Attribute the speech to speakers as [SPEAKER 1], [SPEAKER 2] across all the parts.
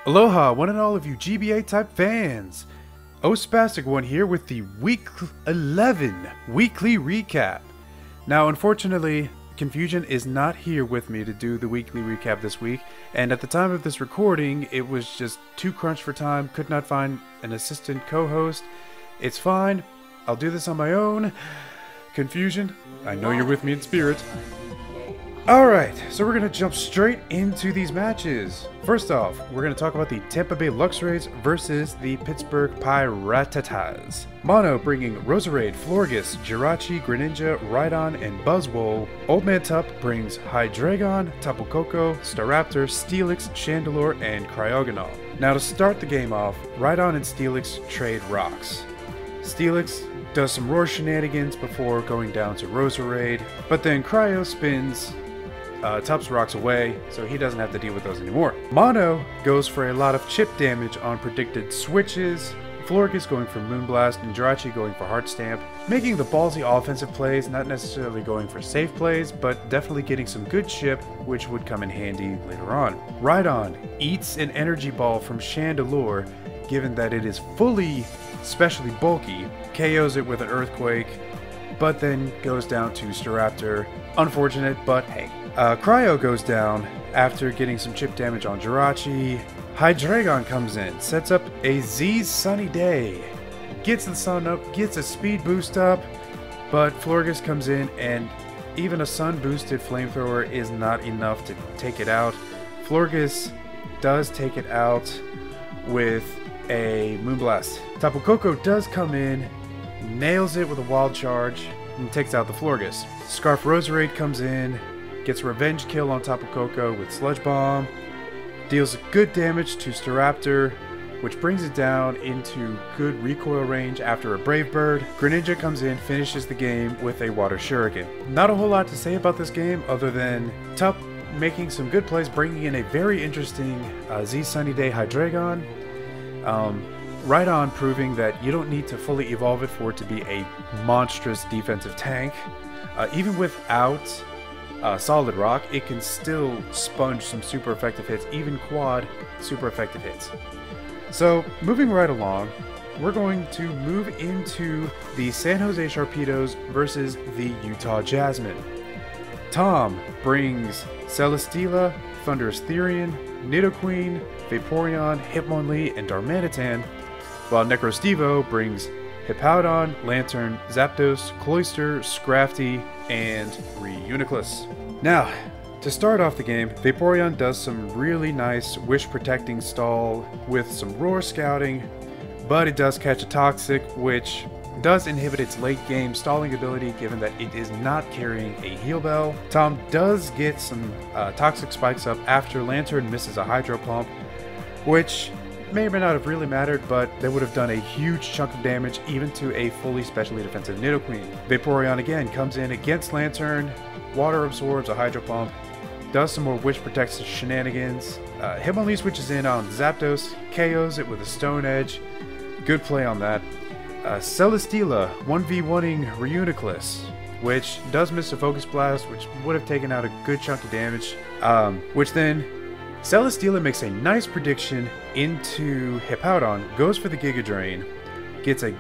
[SPEAKER 1] Aloha, one and all of you GBA type fans! Spastic One here with the Week 11 weekly recap. Now, unfortunately, Confusion is not here with me to do the weekly recap this week, and at the time of this recording, it was just too crunched for time, could not find an assistant co-host. It's fine, I'll do this on my own. Confusion, I know you're with me in spirit. Alright, so we're going to jump straight into these matches. First off, we're going to talk about the Tampa Bay Lux Race versus the Pittsburgh Piratas. Mono bringing Roserade, Florges, Jirachi, Greninja, Rhydon, and Buzzwole. Old Man Tup brings Hydreigon, Tapu Koko, Staraptor, Steelix, Chandelure, and Cryogonal. Now to start the game off, Rhydon and Steelix trade rocks. Steelix does some roar shenanigans before going down to Roserade, but then Cryo spins Tup's rocks away, so he doesn't have to deal with those anymore. Mono goes for a lot of chip damage on predicted switches, Florges going for Moonblast, and Jirachi going for Heart Stamp, making the ballsy offensive plays, not necessarily going for safe plays, but definitely getting some good chip, which would come in handy later on. Rhydon eats an energy ball from Chandelure, given that it is fully especially bulky, KOs it with an Earthquake, but then goes down to Staraptor. Unfortunate, but hey. Cryo goes down after getting some chip damage on Jirachi. Hydreigon comes in, sets up a Z's Sunny Day, gets the sun up, gets a speed boost up, but Florges comes in and even a sun boosted flamethrower is not enough to take it out. Florges does take it out with a Moonblast. Tapu Koko does come in, nails it with a Wild Charge, and takes out the Florges. Scarf Roserade comes in, gets a revenge kill on Tapu Koko with Sludge Bomb, deals good damage to Staraptor, which brings it down into good recoil range after a Brave Bird. Greninja comes in, finishes the game with a Water Shuriken. Not a whole lot to say about this game other than Tup making some good plays, bringing in a very interesting Z Sunny Day Hydreigon. Rhydon proving that you don't need to fully evolve it for it to be a monstrous defensive tank. Even without Solid Rock, it can still sponge some super effective hits, even quad super effective hits. So, moving right along, we're going to move into the San Jose Sharpedos versus the Utah Jasmine. Tom brings Celesteela, Thunderous Therian, Nidoqueen, Vaporeon, Hitmonlee, and Darmanitan, while Necrostevo brings Hippowdon, Lantern, Zapdos, Cloyster, Scrafty, and Reuniclus. Now, to start off the game, Vaporeon does some really nice Wish Protecting stall with some Roar Scouting, but it does catch a Toxic, which does inhibit its late game stalling ability given that it is not carrying a Heal Bell. Tom does get some Toxic spikes up after Lantern misses a Hydro Pump, which may or may not have really mattered, but they would have done a huge chunk of damage even to a fully specially defensive Nidoqueen. Vaporeon again comes in against Lantern, Water Absorbs a Hydro Pump, does some more Wish Protects shenanigans. Hitmonlee switches in on Zapdos, KOs it with a Stone Edge. Good play on that. Celesteela 1v1ing Reuniclus, which does miss a Focus Blast, which would have taken out a good chunk of damage. Which then Celesteela makes a nice prediction into Hippowdon, goes for the Giga Drain, gets a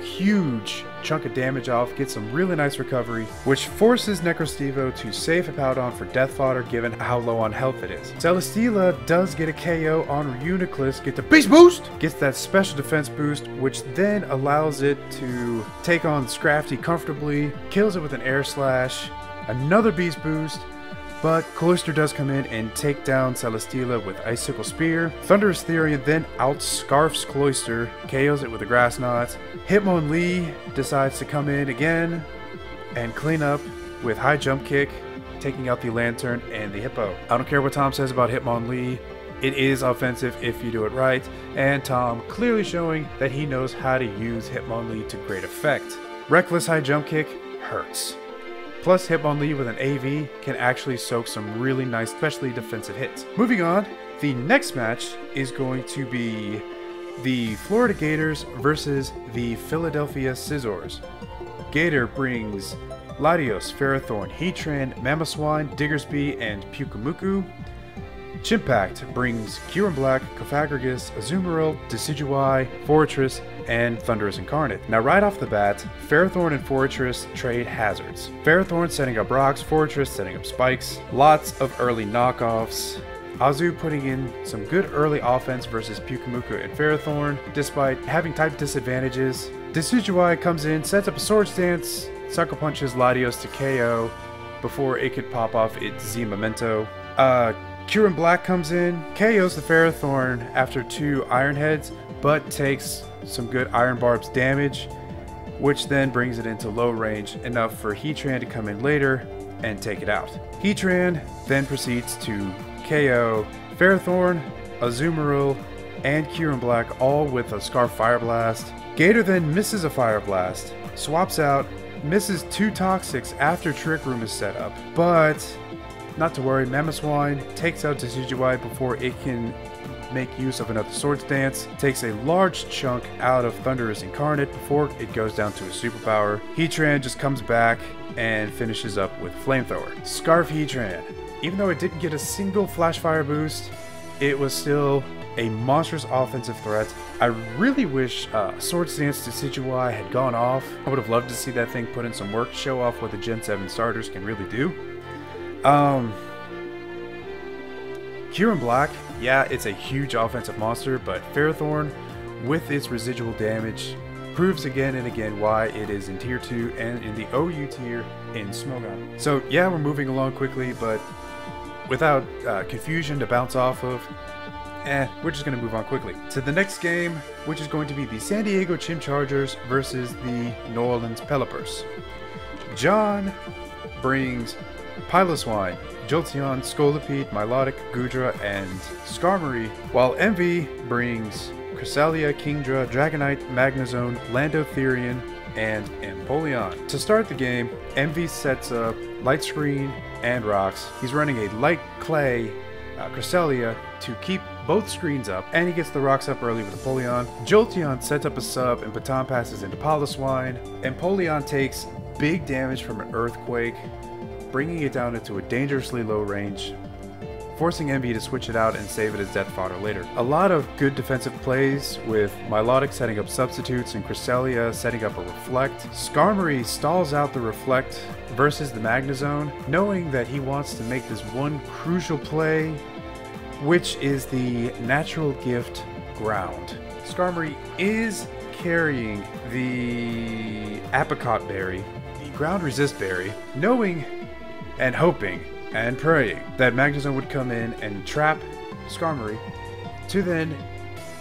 [SPEAKER 1] huge chunk of damage off, gets some really nice recovery, which forces Necrostevo to save Hippowdon for Death Fodder given how low on health it is. Celesteela does get a KO on Reuniclus, gets a Beast Boost, gets that special defense boost, which then allows it to take on Scrafty comfortably, kills it with an Air Slash, another Beast Boost, but Cloyster does come in and take down Celesteela with Icicle Spear. Thunderous Therian then outscarfs Cloyster, KOs it with a Grass Knot. Hitmonlee decides to come in again and clean up with High Jump Kick, taking out the Lantern and the Hippo. I don't care what Tom says about Hitmonlee, it is offensive if you do it right, and Tom clearly showing that he knows how to use Hitmonlee to great effect. Reckless High Jump Kick hurts. Plus, Hitmonlee with an AV can actually soak some really nice, especially defensive hits. Moving on, the next match is going to be the Florida Gators versus the Philadelphia Scizors. Gator brings Latios, Ferrothorn, Heatran, Mamoswine, Diggersby, and Pyukumuku. Chimpact brings Kieran Black, Cofagrigus, Azumarill, Decidueye, Fortress, and Thundurus Incarnate. Now right off the bat, Ferrothorn and Fortress trade hazards. Ferrothorn setting up rocks, Fortress setting up spikes, lots of early knockoffs. Azu putting in some good early offense versus Pyukumuku and Ferrothorn, despite having type disadvantages. Decidueye comes in, sets up a Swords Dance, Sucker Punches Latios to KO before it could pop off its Z Memento. Kieran Black comes in, KOs the Ferrothorn after 2 Iron Heads, but takes some good Iron Barbs damage, which then brings it into low range, enough for Heatran to come in later and take it out. Heatran then proceeds to KO Ferrothorn, Azumarill, and Kieran Black, all with a Scarf Fire Blast. Gator then misses a Fire Blast, swaps out, misses 2 Toxics after Trick Room is set up, but not to worry, Mamoswine takes out Decidueye before it can make use of another Swords Dance, takes a large chunk out of Thundurus Incarnate before it goes down to a superpower. Heatran just comes back and finishes up with Flamethrower. Scarf Heatran. Even though it didn't get a single Flash Fire boost, it was still a monstrous offensive threat. I really wish Swords Dance Decidueye had gone off. I would have loved to see that thing put in some work, show off what the Gen 7 starters can really do. Kieran Black, yeah, it's a huge offensive monster, but Ferrothorn, with its residual damage, proves again and again why it is in tier 2 and in the OU tier in Smogon. So yeah, we're moving along quickly, but without confusion to bounce off of, we're just going to move on quickly to the next game, which is going to be the San Diego Chimchargers versus the New Orleans Pelipers. John brings Piloswine, Jolteon, Scolipede, Milotic, Goodra, and Skarmory, while Envy brings Cresselia, Kingdra, Dragonite, Magnezone, Landotherian, and Empoleon. To start the game, Envy sets up Light Screen and Rocks. He's running a Light Clay Cresselia to keep both screens up, and he gets the rocks up early with Empoleon. Jolteon sets up a sub and Baton passes into Piloswine. Empoleon takes big damage from an Earthquake, bringing it down into a dangerously low range, forcing Envy to switch it out and save it as death fodder later. A lot of good defensive plays, with Milotic setting up substitutes and Cresselia setting up a Reflect. Skarmory stalls out the Reflect versus the Magnezone, knowing that he wants to make this one crucial play, which is the Natural Gift Ground. Skarmory is carrying the Apricot Berry, the Ground Resist Berry, knowing and hoping and praying that Magnezone would come in and trap Skarmory to then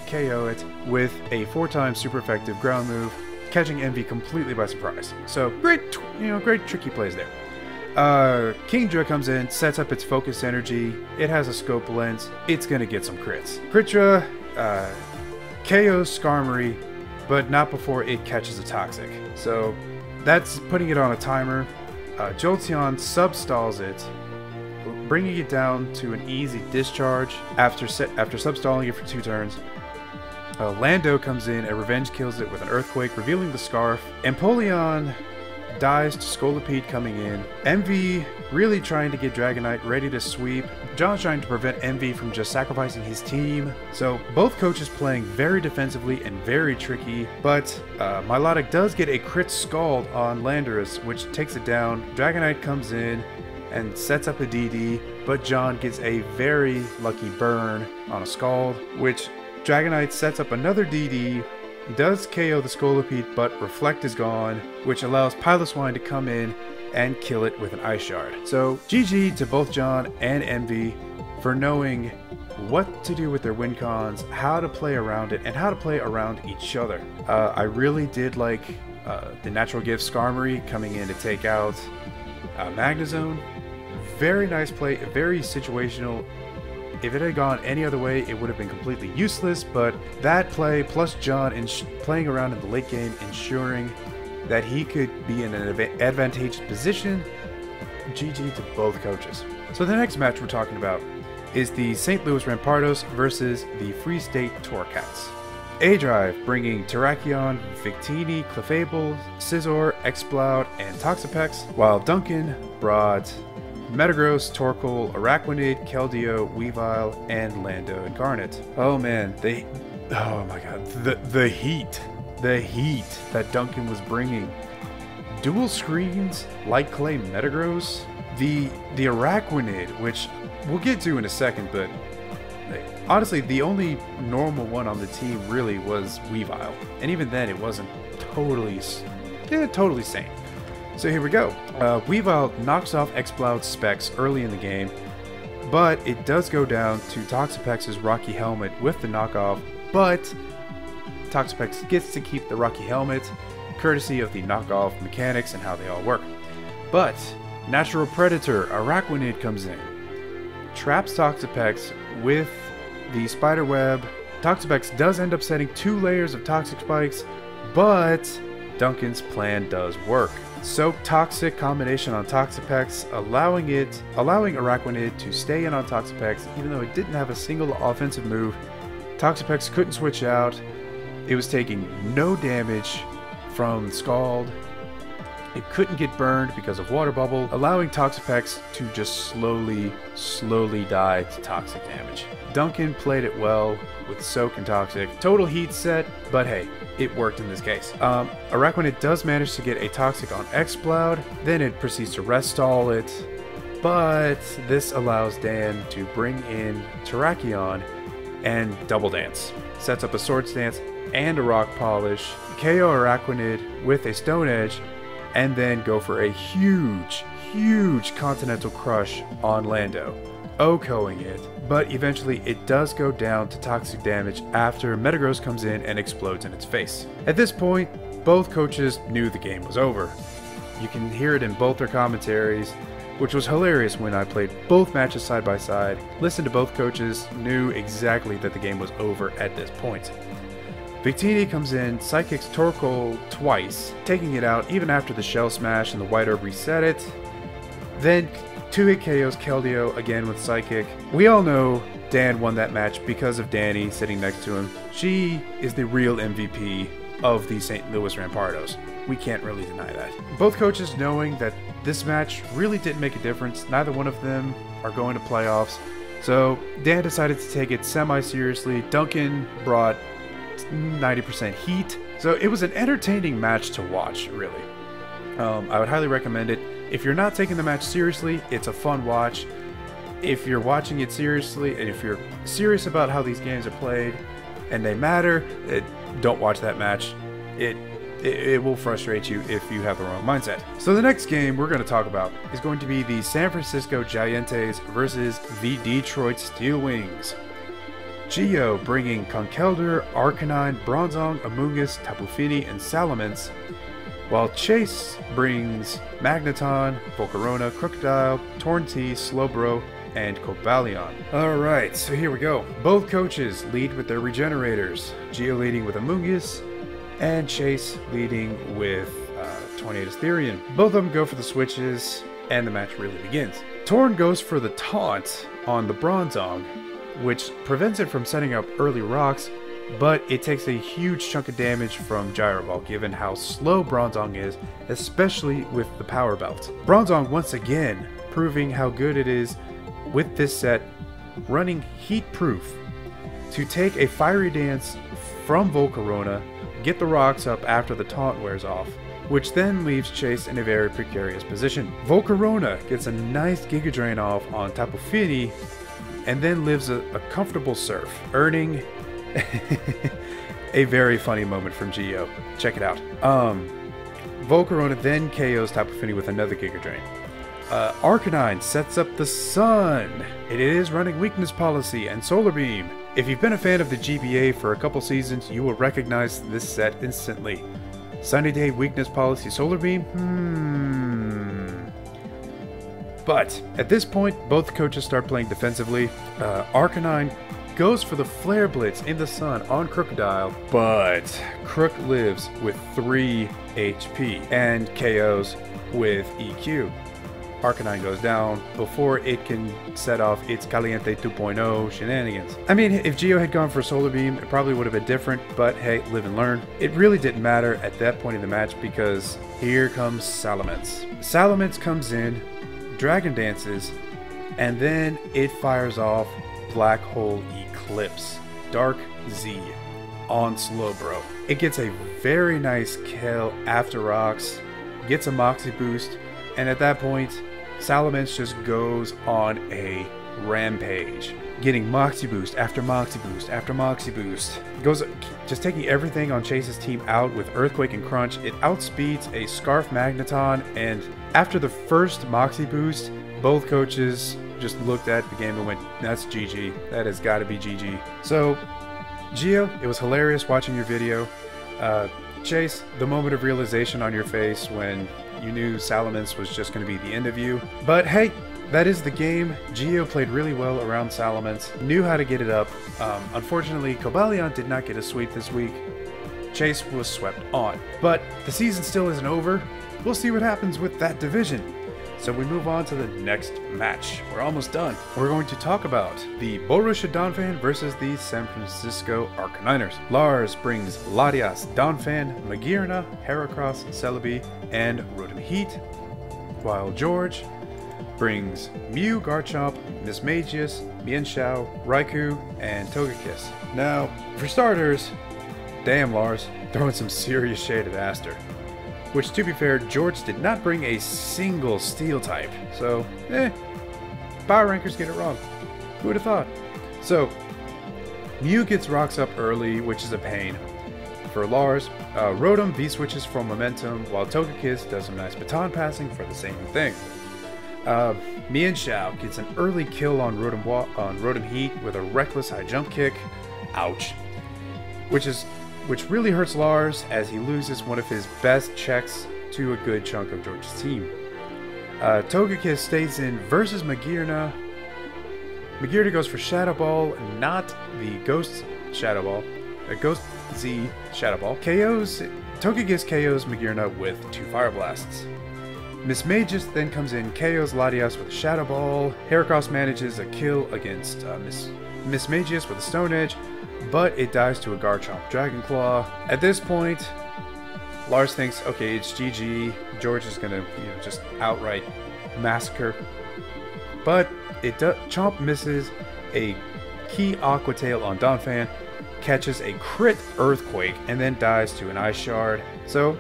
[SPEAKER 1] KO it with a 4-time super effective ground move, catching Envy completely by surprise. So great tricky plays there. Kingdra comes in, sets up its focus energy. It has a scope lens. It's gonna get some crits. Kritra KOs Skarmory, but not before it catches a Toxic. So that's putting it on a timer. Jolteon substalls it, bringing it down to an easy discharge after substalling it for 2 turns. Lando comes in and revenge kills it with an Earthquake, revealing the Scarf. Empoleon dies to Scolipede coming in. Envy really trying to get Dragonite ready to sweep. John's trying to prevent Envy from just sacrificing his team. So both coaches playing very defensively and very tricky, but Milotic does get a crit Scald on Landorus, which takes it down. Dragonite comes in and sets up a DD, but John gets a very lucky burn on a Scald, which Dragonite sets up another DD, does KO the Scolipede, but Reflect is gone, which allows Piloswine to come in and kill it with an Ice Shard. So GG to both John and Envy for knowing what to do with their win cons, how to play around it, and how to play around each other. I really did like the Natural Gift Skarmory coming in to take out Magnezone. Very nice play, very situational. If it had gone any other way, it would have been completely useless, but that play plus John playing around in the late game, ensuring that he could be in an advantageous position, GG to both coaches. So the next match we're talking about is the St. Louis Rampardos versus the Free State Torcats. A-Drive bringing Terrakion, Victini, Clefable, Scizor, Exploud, and Toxapex, while Duncan brought Metagross, Torkoal, Araquanid, Keldeo, Weavile, and Lando Incarnate. Oh man, oh my god, the heat that Duncan was bringing. Dual screens, Light Clay Metagross, the Araquanid, which we'll get to in a second, but honestly, the only normal one on the team really was Weavile, and even then it wasn't totally sane. So here we go. Weavile knocks off Exploud's specs early in the game, but it does go down to Toxapex's Rocky Helmet with the knockoff, but Toxapex gets to keep the Rocky Helmet, courtesy of the knockoff mechanics and how they all work. But Natural Predator Araquanid comes in, traps Toxapex with the Spider Web. Toxapex does end up setting 2 layers of Toxic Spikes, but Duncan's plan does work. Soak Toxic combination on Toxapex, allowing Araquanid to stay in on Toxapex even though it didn't have a single offensive move. Toxapex couldn't switch out. It was taking no damage from Scald. It couldn't get burned because of Water Bubble, allowing Toxapex to just slowly die to toxic damage. Duncan played it well with Soak and Toxic. Total heat set, but hey, it worked in this case. Araquanid does manage to get a Toxic on Exploud, then it proceeds to rest stall it, but this allows Dan to bring in Terrakion and Double Dance. Sets up a Swords Dance and a Rock Polish, KO Araquanid with a Stone Edge, and then go for a huge Continental Crush on Lando, OHKOing it, but eventually it does go down to toxic damage after Metagross comes in and explodes in its face. At this point, both coaches knew the game was over. You can hear it in both their commentaries, which was hilarious when I played both matches side by side. Listened to both coaches, knew exactly that the game was over at this point. Victini comes in, Psychics Torkoal twice, taking it out even after the Shell Smash and the White Herb reset it. Then 2-hit KOs Keldeo again with Psychic. We all know Dan won that match because of Danny sitting next to him. She is the real MVP of the St. Louis Rampardos. We can't really deny that. Both coaches knowing that this match really didn't make a difference, neither one of them are going to playoffs, so Dan decided to take it semi-seriously. Duncan brought 90% heat, so it was an entertaining match to watch, really. I would highly recommend it. If you're not taking the match seriously, it's a fun watch. If you're watching it seriously, and if you're serious about how these games are played, and they matter, don't watch that match. It will frustrate you if you have the wrong mindset. So the next game we're going to talk about is going to be the San Francisco Giants versus the Detroit Steel Wings. Geo bringing Conkeldurr, Arcanine, Bronzong, Amoonguss, Tapu Fini, and Salamence, while Chase brings Magneton, Volcarona, Crocodile, Torntea, Slowbro, and Cobalion. Alright, so here we go. Both coaches lead with their Regenerators. Geo leading with Amoonguss, and Chase leading with Tornadus Therian. Both of them go for the switches, and the match really begins. Torn goes for the taunt on the Bronzong, which prevents it from setting up early rocks, but it takes a huge chunk of damage from Gyro Ball given how slow Bronzong is, especially with the Power Belt. Bronzong once again proving how good it is with this set, running Heat Proof to take a Fiery Dance from Volcarona, get the rocks up after the taunt wears off, which then leaves Chase in a very precarious position. Volcarona gets a nice Giga Drain off on Tapu Fini, and then lives a comfortable surf, earning a very funny moment from Geo. Check it out. Volcarona then KOs Tapu Fini with another Giga Drain. Arcanine sets up the Sun. It is running Weakness Policy and Solar Beam. If you've been a fan of the GBA for a couple seasons, you will recognize this set instantly. Sunny Day, Weakness Policy, Solar Beam? But at this point, both coaches start playing defensively. Arcanine goes for the Flare Blitz in the Sun on Crocodile, but Crook lives with 3 HP and KOs with EQ. Arcanine goes down before it can set off its Caliente 2.0 shenanigans. I mean, if Geo had gone for Solar Beam, it probably would have been different, but hey, live and learn. It really didn't matter at that point in the match because here comes Salamence. Salamence comes in, Dragon Dances, and then it fires off Black Hole Eclipse, Dark Z, on Slowbro. It gets a very nice kill after rocks, gets a Moxie boost, and at that point, Salamence just goes on a rampage, getting Moxie boost after Moxie boost after Moxie boost. Goes just taking everything on Chase's team out with Earthquake and Crunch. It outspeeds a Scarf Magneton, and after the first Moxie boost, both coaches just looked at the game and went, that's GG. That has got to be GG. So, Gio, it was hilarious watching your video. Chase, the moment of realization on your face when you knew Salamence was just going to be the end of you. But hey, that is the game. Gio played really well around Salamence, knew how to get it up. Unfortunately, Cobalion did not get a sweep this week. Chase was swept on. But the season still isn't over. We'll see what happens with that division. So we move on to the next match. We're almost done. We're going to talk about the Borussia Donphan versus the San Francisco Arcaniners. Lars brings Latias, Donphan, Magirna, Heracross, Celebi, and Rotom Heat, while George brings Mew, Garchomp, Mismagius, Mienshao, Raikou, and Togekiss. Now, for starters, damn Lars, throwing some serious shade at Aster. Which, to be fair, George did not bring a single Steel type, so, Power Rankers get it wrong. Who would have thought? So, Mew gets rocks up early, which is a pain. For Lars, Rotom V-switches for momentum, while Togekiss does some nice baton passing for the same thing. Mienshao gets an early kill on Rotom Heat with a reckless high jump kick. Ouch. Which really hurts Lars as he loses one of his best checks to a good chunk of George's team. Togekiss stays in versus Magirna. Magirna goes for Shadow Ball, not the Ghost Shadow Ball. Ghost Z Shadow Ball. Togekiss KOs Magirna with 2 Fire Blasts. Mismagius then comes in, KOs Latias with a Shadow Ball. Heracross manages a kill against Mismagius with a Stone Edge, but it dies to a Garchomp Dragon Claw. At this point, Lars thinks, okay, it's GG. George is gonna, just outright massacre. But Chomp misses a key Aqua Tail on Donphan, catches a crit Earthquake, and then dies to an Ice Shard. So,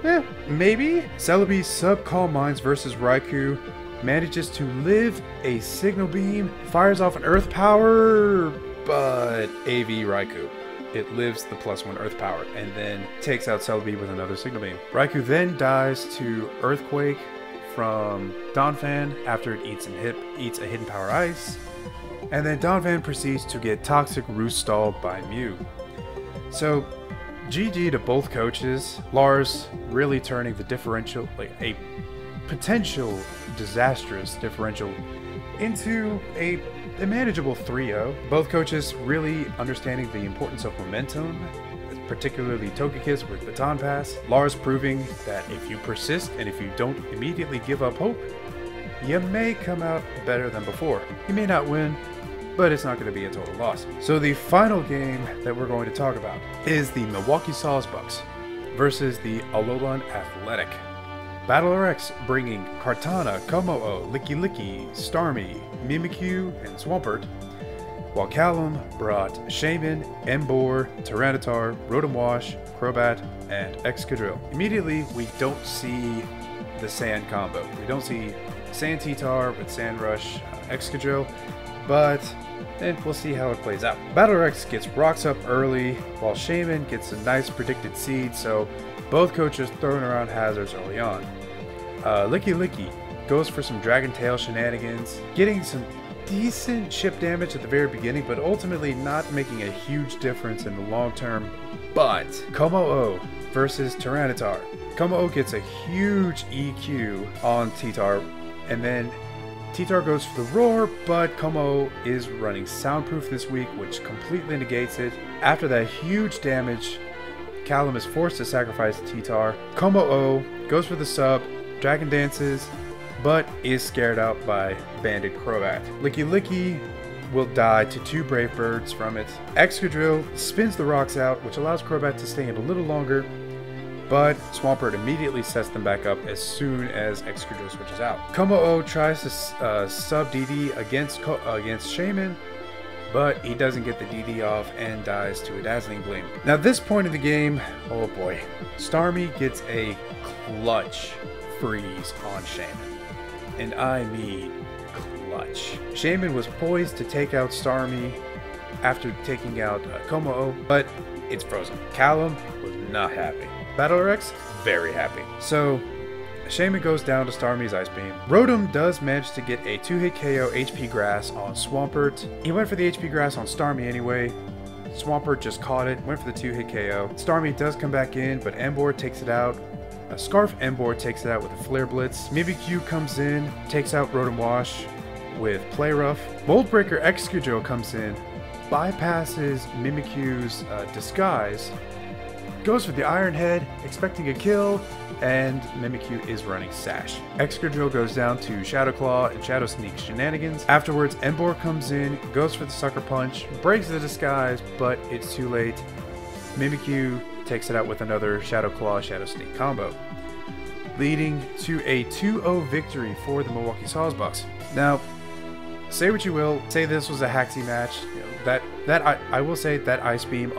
[SPEAKER 1] maybe. Celebi sub-Calm Minds versus Raikou, manages to live a Signal Beam, fires off an Earth Power, but AV Raikou. It lives the +1 Earth Power, and then takes out Celebi with another Signal Beam. Raikou then dies to Earthquake from Donphan after it eats a Hidden Power Ice, and then Donphan proceeds to get Toxic Roost stalled by Mew. So, GG to both coaches. Lars really turning the differential, like a potential disastrous differential, into a manageable 3-0. Both coaches really understanding the importance of momentum, particularly Togekiss with Baton Pass. Lars proving that if you persist and if you don't immediately give up hope, you may come out better than before. You may not win, but it's not going to be a total loss. So the final game that we're going to talk about is the Milwaukee Sawsbucks versus the Alolan Athletic. BattleRx bringing Kartana, Como-o, Licky, Starmie, Mimikyu, and Swampert, while Callum brought Shaman, Emboar, Tyranitar, Rotom Wash, Crobat, and Excadrill. Immediately, we don't see the Sand combo. We don't see Sand T-Tar with Sand Rush, Excadrill, but we'll see how it plays out. BattleRx gets rocks up early, while Shaman gets a nice predicted seed, so both coaches throwing around hazards early on. Licky goes for some Dragon Tail shenanigans, getting some decent chip damage at the very beginning, but ultimately not making a huge difference in the long term. But Como-o versus Tyranitar. Como-o gets a huge EQ on T-Tar, and then T-Tar goes for the Roar, but Como is running Soundproof this week, which completely negates it. After that huge damage, Callum is forced to sacrifice T-Tar. Como-o goes for the sub, Dragon Dances, but is scared out by Banded Crobat. Licky will die to 2 Brave Birds from it. Excadrill spins the rocks out, which allows Crobat to stay in a little longer. but Swampert immediately sets them back up as soon as Excadrill switches out. Como-O tries to sub DD against Shaman, but he doesn't get the DD off and dies to a Dazzling Gleam. Now at this point in the game, oh boy, Starmie gets a clutch freeze on Shaman. And I mean clutch. Shaman was poised to take out Starmie after taking out Como-O, but it's frozen. Callum was not happy. BattleRx, very happy. So Shaman goes down to Starmie's Ice Beam. Rotom does manage to get a 2-hit KO HP Grass on Swampert. He went for the HP Grass on Starmie anyway. Swampert just caught it, went for the 2-hit KO. Starmie does come back in, but Emboar takes it out. Scarf Emboar takes it out with a Flare Blitz. Mimikyu comes in, takes out Rotom Wash with Play Rough. Mold Breaker Excadrill comes in, bypasses Mimikyu's disguise, goes for the Iron Head, expecting a kill, and Mimikyu is running Sash. Excadrill goes down to Shadow Claw and Shadow Sneak shenanigans. Afterwards, Emboar comes in, goes for the Sucker Punch, breaks the disguise, but it's too late. Mimikyu takes it out with another Shadow Claw, Shadow Sneak combo, leading to a 2-0 victory for the Milwaukee Sawsbucks. Now, say what you will, say this was a hacksy match. You know, I will say that Ice Beam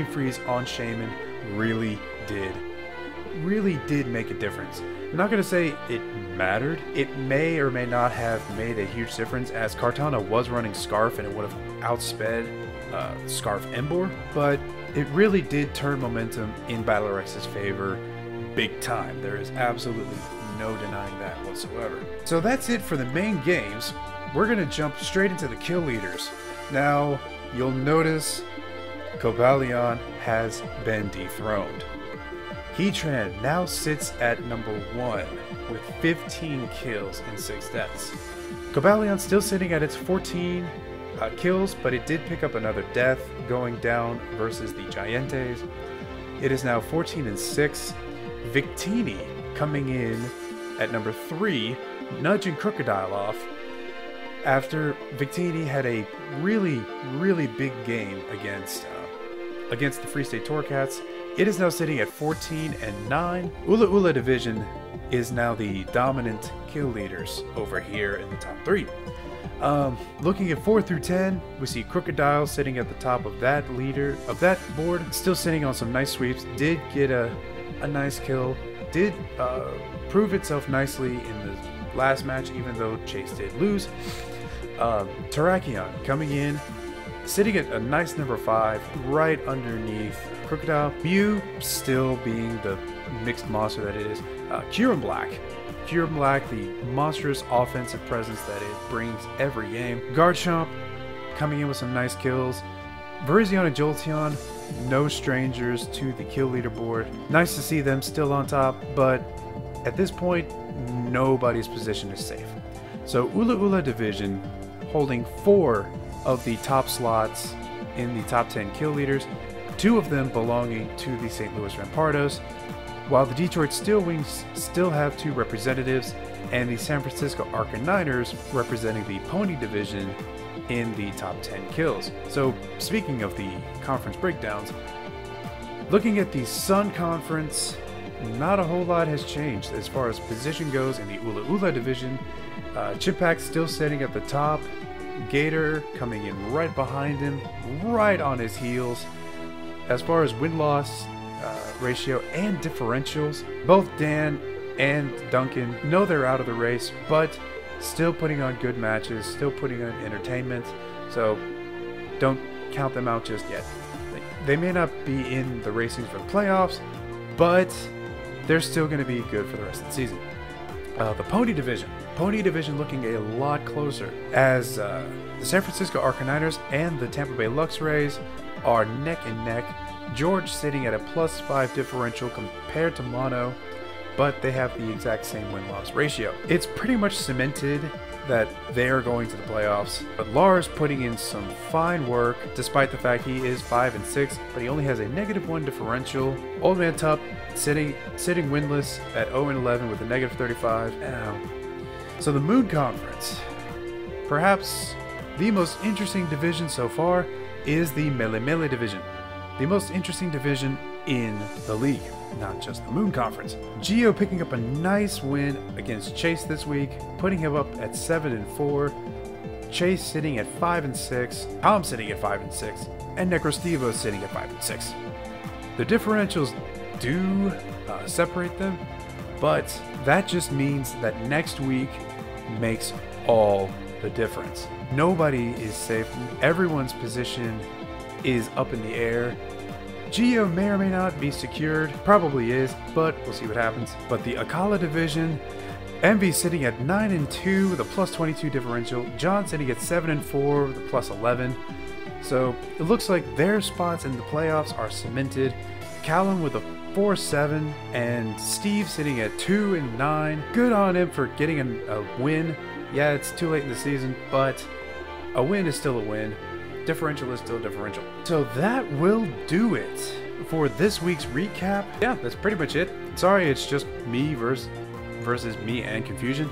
[SPEAKER 1] freeze on Shaman really did make a difference. I'm not going to say it mattered. It may or may not have made a huge difference, as Kartana was running Scarf and it would have outsped Scarf Emboar, but it really did turn momentum in BattleRx's favor big time. There is absolutely no denying that whatsoever. So that's it for the main games. We're going to jump straight into the kill leaders. Now, you'll notice Cobalion has been dethroned. Heatran now sits at number 1 with 15 kills and 6 deaths. Cobalion still sitting at its 14 kills, but it did pick up another death going down versus the Giantes. It is now 14 and 6. Victini coming in at number 3, nudging Crocodile off after Victini had a really big game against the Free State Torcats. It is now sitting at 14 and 9. Ula Ula Division is now the dominant kill leaders over here in the top 3. Looking at 4 through 10, we see Crocodile sitting at the top of that board, still sitting on some nice sweeps. Did get a nice kill, did prove itself nicely in the last match, even though Chase did lose. Terrakion coming in, sitting at a nice number 5, right underneath Crocodile. Mew still being the mixed monster that it is. Kyurem Black, the monstrous offensive presence that it brings every game. Garchomp coming in with some nice kills. Virizion and Jolteon, no strangers to the kill leaderboard. Nice to see them still on top, but at this point, nobody's position is safe. So Ula Ula Division holding 4 of the top slots in the top 10 kill leaders, 2 of them belonging to the St. Louis Rampardos, while the Detroit Steel Wings still have 2 representatives, and the San Francisco Arcaniners representing the Pony Division in the top 10 kills. So speaking of the conference breakdowns, looking at the Sun Conference, not a whole lot has changed as far as position goes in the Ula Ula Division. Chimpack still sitting at the top, Gator coming in right behind him, right on his heels. As far as win-loss ratio and differentials, both Dan and Duncan know they're out of the race, but still putting on good matches, still putting on entertainment, so don't count them out just yet. They may not be in the racing for the playoffs, but they're still going to be good for the rest of the season. The Pony Division looking a lot closer, as the San Francisco Arcaniners and the Tampa Bay Lux Race are neck and neck. George sitting at a +5 differential compared to Mono, but they have the exact same win-loss ratio. It's pretty much cemented that they are going to the playoffs, but Lars putting in some fine work despite the fact he is 5 and 6, but he only has a -1 differential. Old Man Tup sitting winless at 0 and 11 with a -35. Ow. So the Moon Conference, perhaps the most interesting division so far, is the Melee Melee division. The most interesting division in the league, not just the Moon Conference. Gio picking up a nice win against Chase this week, putting him up at 7-4. Chase sitting at 5-6. Tom sitting at 5-6, and Necrostivo sitting at 5-6. The differentials do separate them, but that just means that next week makes all the difference. Nobody is safe. Everyone's position is up in the air. Gio may or may not be secured. Probably is, but we'll see what happens. But the Akala division, Envy sitting at 9-2 with a +22 differential. John sitting at 7-4 with a +11. So it looks like their spots in the playoffs are cemented. Callum with a 4-7 and Steve sitting at 2-9. Good on him for getting a win. Yeah, it's too late in the season, but a win is still a win. Differential is still differential. So that will do it for this week's recap. Yeah, that's pretty much it. Sorry, it's just me versus me and confusion.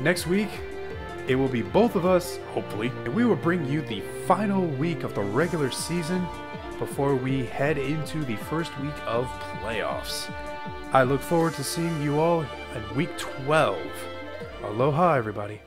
[SPEAKER 1] Next week, it will be both of us, hopefully, and we will bring you the final week of the regular season before we head into the first week of playoffs. I look forward to seeing you all in week 12. Aloha, everybody.